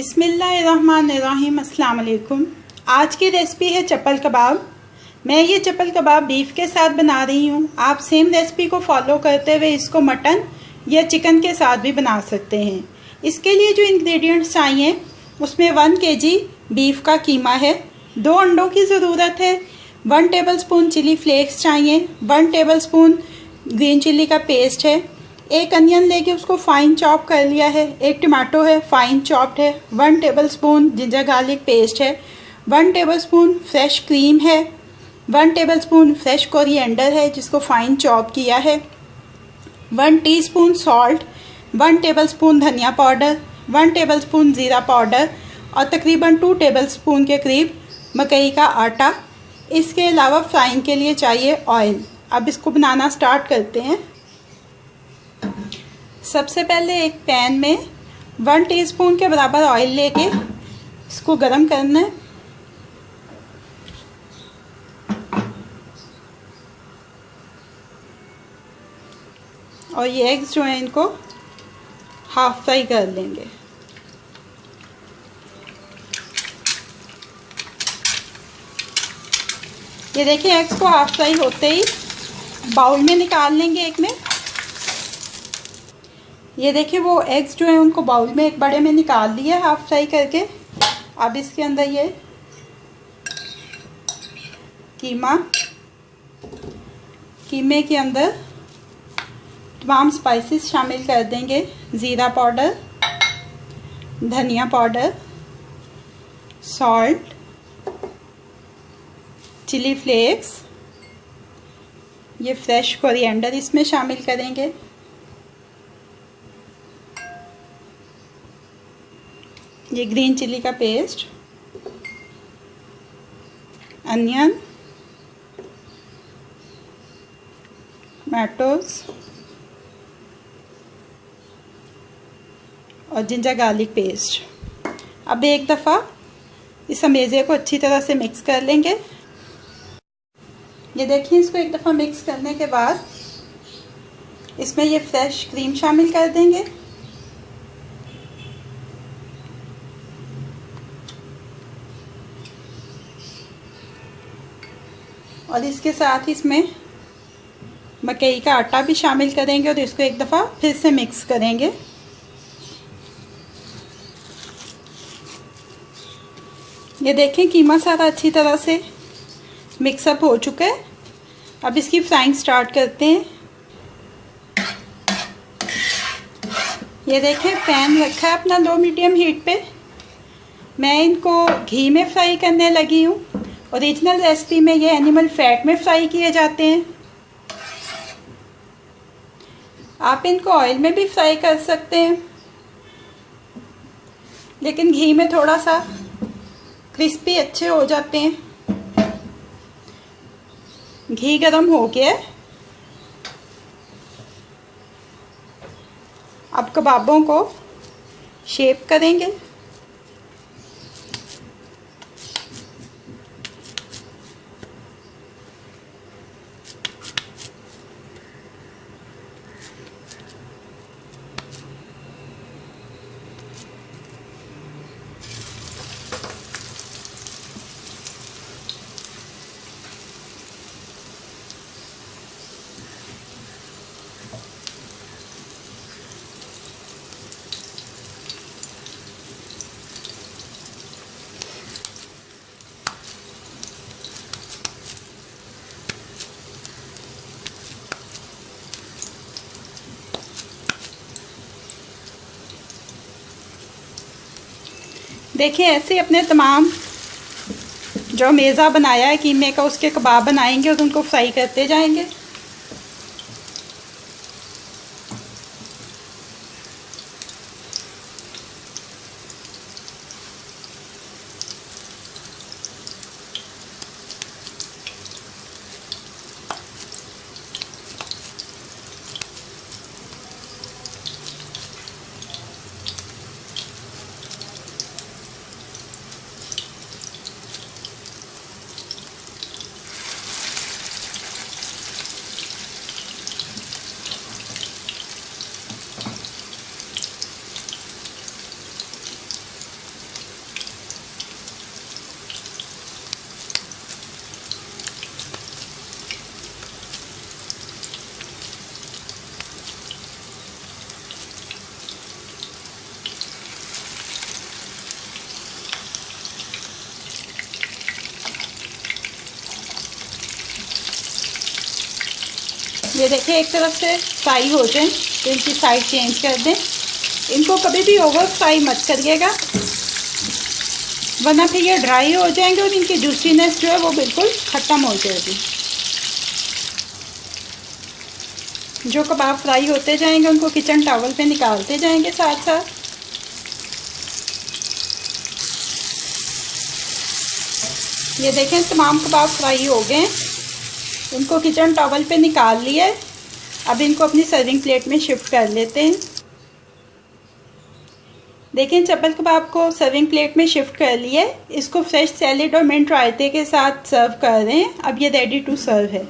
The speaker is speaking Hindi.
बिस्मिल्लाहिर्रहमानिर्रहीम। अस्सलाम वालेकुम। आज की रेसिपी है चप्पल कबाब। मैं ये चप्पल कबाब बीफ के साथ बना रही हूँ। आप सेम रेसिपी को फॉलो करते हुए इसको मटन या चिकन के साथ भी बना सकते हैं। इसके लिए जो इंग्रेडिएंट्स चाहिए उसमें 1 kg बीफ का कीमा है, 2 अंडों की ज़रूरत है, 1 टेबलस्पून चिली फ्लेक्स चाहिए, 1 टेबलस्पून ग्रीन चिल्ली का पेस्ट है, 1 अनियन लेके उसको फाइन चॉप कर लिया है, 1 टमाटो है फाइन चॉप्ड है, 1 टेबलस्पून जिंजर गार्लिक पेस्ट है, 1 टेबलस्पून फ्रेश क्रीम है, 1 टेबलस्पून फ्रेश कोरिएंडर है जिसको फाइन चॉप किया है, 1 टीस्पून सॉल्ट, 1 टेबलस्पून धनिया पाउडर, 1 टेबलस्पून ज़ीरा पाउडर और तकरीबन 2 टेबलस्पून के करीब मकई का आटा। इसके अलावा फ्राइंग के लिए चाहिए ऑयल। अब इसको बनाना स्टार्ट करते हैं। सबसे पहले एक पैन में 1 टीस्पून के बराबर ऑयल लेके इसको गरम करना है। और ये एग्स जो हैं इनको हाफ फ्राई कर लेंगे। ये देखिए एग्स को हाफ फ्राई होते ही बाउल में निकाल लेंगे एक में। ये देखिए वो एग्स जो हैं उनको बाउल में एक बड़े में निकाल लिया हाफ फ्राई करके। अब इसके अंदर ये कीमे के अंदर तमाम स्पाइसेस शामिल कर देंगे। ज़ीरा पाउडर, धनिया पाउडर, सॉल्ट, चिली फ्लेक्स, ये फ्रेश कोरिएंडर इसमें शामिल करेंगे। ये ग्रीन चिल्ली का पेस्ट, अनियन, टमाटोज और जिंजर गार्लिक पेस्ट। अब एक दफ़ा इस अमेज़े को अच्छी तरह से मिक्स कर लेंगे। ये देखिए इसको एक दफ़ा मिक्स करने के बाद इसमें ये फ्रेश क्रीम शामिल कर देंगे। और इसके साथ ही इसमें मकई का आटा भी शामिल करेंगे और इसको एक दफ़ा फिर से मिक्स करेंगे। ये देखें कीमा सारा अच्छी तरह से मिक्सअप हो चुका है। अब इसकी फ्राइंग स्टार्ट करते हैं। ये देखें पैन रखा है अपना लो मीडियम हीट पे। मैं इनको घी में फ्राई करने लगी हूँ। ओरिजिनल रेसिपी में ये एनिमल फैट में फ्राई किए जाते हैं। आप इनको ऑयल में भी फ्राई कर सकते हैं, लेकिन घी में थोड़ा सा क्रिस्पी अच्छे हो जाते हैं। घी गरम हो गया है। अब कबाबों को शेप करेंगे। देखिए ऐसे अपने तमाम जो मेज़ा बनाया है कीमे का उसके कबाब बनाएंगे और उनको फ्राई करते जाएंगे। ये देखिए एक तरफ से फ्राई हो जाए तो इनकी साइड चेंज कर दें। इनको कभी भी ओवर फ्राई मत करिएगा, वरना फिर ये ड्राई हो जाएंगे और इनकी जूसीनेस जो है वो बिल्कुल ख़त्म हो जाएगी। जो कबाब फ्राई होते जाएंगे उनको किचन टॉवल पे निकालते जाएंगे साथ साथ। ये देखें तमाम कबाब फ्राई हो गए, इनको किचन टॉवल पे निकाल लिए। अब इनको अपनी सर्विंग प्लेट में शिफ्ट कर लेते हैं। देखें चप्पल कबाब को सर्विंग प्लेट में शिफ्ट कर लिए। इसको फ्रेश सैलेड और मिंट रायते के साथ सर्व कर रहे हैं। अब ये रेडी टू सर्व है।